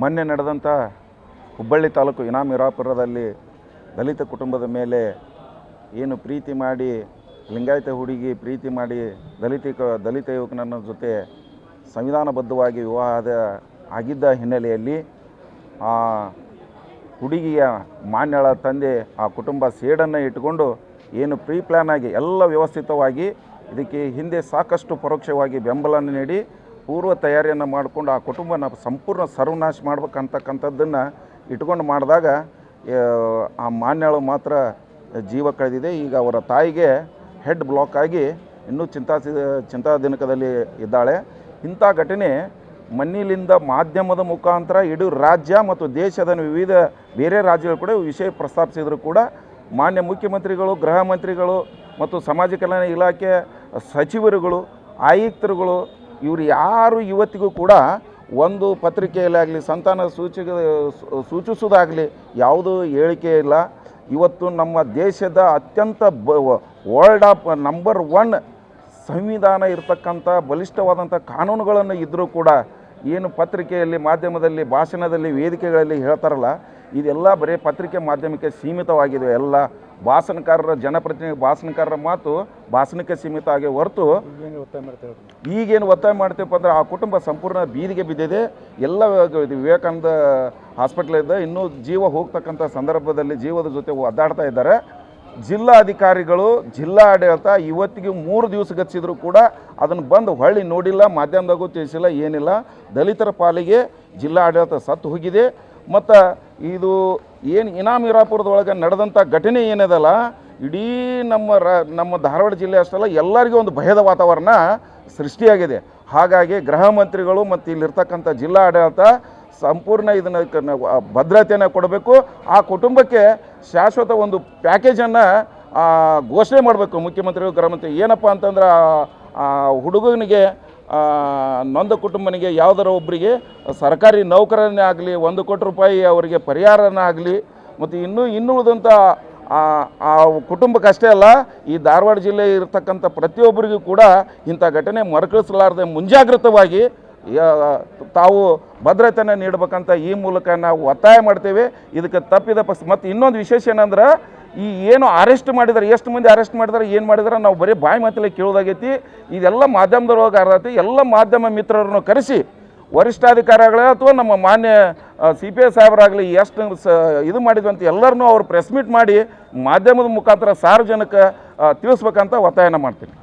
ಮೊನ್ನೆ ನಡೆದಂಥ ಹುಬ್ಬಳ್ಳಿ ತಾಲೂಕು ಇನಾಮ್ ಹಿರಾಪುರದಲ್ಲಿ ದಲಿತ ಕುಟುಂಬದ ಮೇಲೆ ಏನು ಪ್ರೀತಿ ಮಾಡಿ ಲಿಂಗಾಯತ ಹುಡುಗಿ ಪ್ರೀತಿ ಮಾಡಿ ದಲಿತ ಯುವಕನ ಜೊತೆ ಸಂವಿಧಾನಬದ್ಧವಾಗಿ ವಿವಾಹ ಆಗಿದ್ದ ಹಿನ್ನೆಲೆಯಲ್ಲಿ ಆ ಹುಡುಗಿಯ ಮಾನ್ಯಳ ತಂದೆ ಆ ಕುಟುಂಬ ಸೇಡನ್ನು ಇಟ್ಟುಕೊಂಡು ಏನು ಪ್ರೀ ಪ್ಲ್ಯಾನ್ ಆಗಿ ಎಲ್ಲ ವ್ಯವಸ್ಥಿತವಾಗಿ ಇದಕ್ಕೆ ಹಿಂದೆ ಸಾಕಷ್ಟು ಪರೋಕ್ಷವಾಗಿ ಬೆಂಬಲವನ್ನು ನೀಡಿ ಪೂರ್ವ ತಯಾರಿಯನ್ನು ಮಾಡಿಕೊಂಡು ಆ ಕುಟುಂಬನ ಸಂಪೂರ್ಣ ಸರ್ವನಾಶ ಮಾಡ್ಬೇಕಂತಕ್ಕಂಥದ್ದನ್ನು ಇಟ್ಕೊಂಡು ಮಾಡಿದಾಗ ಆ ಮಾನ್ಯಳು ಮಾತ್ರ ಜೀವ ಕಳೆದಿದೆ. ಈಗ ಅವರ ತಾಯಿಗೆ ಹೆಡ್ ಬ್ಲಾಕ್ ಆಗಿ ಇನ್ನೂ ಚಿಂತಾದಿನಕದಲ್ಲಿ ಇದ್ದಾಳೆ. ಇಂಥ ಘಟನೆ ಮಣ್ಣಿಲಿಂದ ಮಾಧ್ಯಮದ ಮುಖಾಂತರ ಇಡೀ ರಾಜ್ಯ ಮತ್ತು ದೇಶದ ವಿವಿಧ ಬೇರೆ ರಾಜ್ಯಗಳು ಕೂಡ ವಿಷಯ ಪ್ರಸ್ತಾಪಿಸಿದರೂ ಕೂಡ ಮಾನ್ಯ ಮುಖ್ಯಮಂತ್ರಿಗಳು, ಗೃಹ ಮಂತ್ರಿಗಳು ಮತ್ತು ಸಮಾಜ ಕಲ್ಯಾಣ ಇಲಾಖೆ ಸಚಿವರುಗಳು, ಆಯುಕ್ತರುಗಳು ಇವರು ಯಾರು ಇವತ್ತಿಗೂ ಕೂಡ ಒಂದು ಪತ್ರಿಕೆಯಲ್ಲಾಗಲಿ ಸಂತಾನ ಸೂಚಿಸೋದಾಗಲಿ ಯಾವುದೂ ಹೇಳಿಕೆ ಇಲ್ಲ. ಇವತ್ತು ನಮ್ಮ ದೇಶದ ಅತ್ಯಂತ ವರ್ಲ್ಡ್ ಆಫ್ ನಂಬರ್ 1 ಸಂವಿಧಾನ ಇರತಕ್ಕಂಥ ಬಲಿಷ್ಠವಾದಂಥ ಕಾನೂನುಗಳನ್ನು ಇದ್ದರೂ ಕೂಡ ಏನು ಪತ್ರಿಕೆಯಲ್ಲಿ, ಮಾಧ್ಯಮದಲ್ಲಿ, ಭಾಷಣದಲ್ಲಿ, ವೇದಿಕೆಗಳಲ್ಲಿ ಹೇಳ್ತಾರಲ್ಲ, ಇದೆಲ್ಲ ಬರೀ ಪತ್ರಿಕೆ ಮಾಧ್ಯಮಕ್ಕೆ ಸೀಮಿತವಾಗಿದೆ. ಎಲ್ಲ ಭಾಷಣಕಾರರ, ಜನಪ್ರತಿನಿಧಿ ಭಾಷಣಕಾರರ ಮಾತು ಭಾಷಣಕ್ಕೆ ಸೀಮಿತ ಆಗಿ ಹೊರತು ಈಗೇನು ಒತ್ತಾಯ ಮಾಡ್ತೀವಪ್ಪ ಅಂದರೆ ಆ ಕುಟುಂಬ ಸಂಪೂರ್ಣ ಬೀದಿಗೆ ಬಿದ್ದಿದೆ. ಎಲ್ಲ ವಿವೇಕಾನಂದ ಹಾಸ್ಪಿಟ್ಲಿಂದ ಇನ್ನೂ ಜೀವ ಹೋಗ್ತಕ್ಕಂಥ ಸಂದರ್ಭದಲ್ಲಿ ಜೀವದ ಜೊತೆ ಒದ್ದಾಡ್ತಾ ಇದ್ದಾರೆ. ಜಿಲ್ಲಾಧಿಕಾರಿಗಳು, ಜಿಲ್ಲಾಡಳಿತ ಇವತ್ತಿಗೆ 3 ದಿವಸ ಗತಿಸಿದ್ರು ಕೂಡ ಅದನ್ನು ಬಂದು ಹೊಳ್ಳಿ ನೋಡಿಲ್ಲ, ಮಾಧ್ಯಮದಾಗೂ ತಿಳಿಸಿಲ್ಲ, ಏನಿಲ್ಲ. ದಲಿತರ ಪಾಲಿಗೆ ಜಿಲ್ಲಾಡಳಿತ ಸತ್ತು ಹೋಗಿದೆ. ಮತ್ತು ಇದು ಏನು ಇನಾಮ್ ಹಿರಾಪುರದೊಳಗೆ ನಡೆದಂಥ ಘಟನೆ ಏನದಲ್ಲ, ಇಡೀ ನಮ್ಮ ಧಾರವಾಡ ಜಿಲ್ಲೆ ಅಷ್ಟಲ್ಲ ಎಲ್ಲರಿಗೂ ಒಂದು ಭಯದ ವಾತಾವರಣ ಸೃಷ್ಟಿಯಾಗಿದೆ. ಹಾಗಾಗಿ ಗೃಹ ಮಂತ್ರಿಗಳು ಮತ್ತು ಇಲ್ಲಿರ್ತಕ್ಕಂಥ ಜಿಲ್ಲಾಡಳಿತ ಸಂಪೂರ್ಣ ಇದನ್ನು ಭದ್ರತೆಯನ್ನು ಕೊಡಬೇಕು. ಆ ಕುಟುಂಬಕ್ಕೆ ಶಾಶ್ವತ ಒಂದು ಪ್ಯಾಕೇಜನ್ನು ಘೋಷಣೆ ಮಾಡಬೇಕು ಮುಖ್ಯಮಂತ್ರಿಗಳು, ಗೃಹ ಮಂತ್ರಿ. ಏನಪ್ಪ ಅಂತಂದ್ರೆ ಆ ಹುಡುಗನಿಗೆ, ನೊಂದ ಕುಟುಂಬನಿಗೆ ಯಾವುದರ ಒಬ್ಬರಿಗೆ ಸರ್ಕಾರಿ ನೌಕರನ್ನೇ ಆಗಲಿ, 1 ಕೋಟಿ ರೂಪಾಯಿ ಅವರಿಗೆ ಪರಿಹಾರನೇ ಆಗಲಿ, ಮತ್ತು ಇನ್ನುಳಿದಂಥ ಆ ಕುಟುಂಬಕ್ಕಷ್ಟೇ ಅಲ್ಲ, ಈ ಧಾರವಾಡ ಜಿಲ್ಲೆ ಇರತಕ್ಕಂಥ ಪ್ರತಿಯೊಬ್ಬರಿಗೂ ಕೂಡ ಇಂಥ ಘಟನೆ ಮರುಕಳಿಸಲಾರದೆ ಮುಂಜಾಗ್ರತವಾಗಿ ತಾವು ಭದ್ರತೆಯನ್ನು ನೀಡಬೇಕಂತ ಈ ಮೂಲಕ ನಾವು ಒತ್ತಾಯ ಮಾಡ್ತೇವೆ. ಇದಕ್ಕೆ ತಪ್ಪಿದ ಪಕ್ಷ ಮತ್ತು ಇನ್ನೊಂದು ವಿಶೇಷ ಏನಂದ್ರೆ, ಈ ಏನು ಅರೆಸ್ಟ್ ಮಾಡಿದ್ದಾರೆ, ಎಷ್ಟು ಮಂದಿ ಅರೆಸ್ಟ್ ಮಾಡಿದ್ದಾರೆ, ಏನು ಮಾಡಿದ್ದಾರೆ ನಾವು ಬರೀ ಬಾಯಿ ಮಾತಲ್ಲೇ ಕೇಳೋದಾಗೈತಿ. ಇದೆಲ್ಲ ಮಾಧ್ಯಮದೊಳಗೆ ಅರ್ಧತಿ. ಎಲ್ಲ ಮಾಧ್ಯಮ ಮಿತ್ರರನ್ನು ಕರೆಸಿ ವರಿಷ್ಠಾಧಿಕಾರಿಗಳೇ ಅಥವಾ ನಮ್ಮ ಮಾನ್ಯ CPI ಸಾಹೇಬರಾಗಲಿ ಎಷ್ಟು ಇದು ಮಾಡಿದ್ವಂತ ಎಲ್ಲರನ್ನೂ ಅವ್ರು ಪ್ರೆಸ್ ಮೀಟ್ ಮಾಡಿ ಮಾಧ್ಯಮದ ಮುಖಾಂತರ ಸಾರ್ವಜನಿಕ ತಿಳಿಸ್ಬೇಕಂತ ಒತ್ತಾಯನ ಮಾಡ್ತೀನಿ.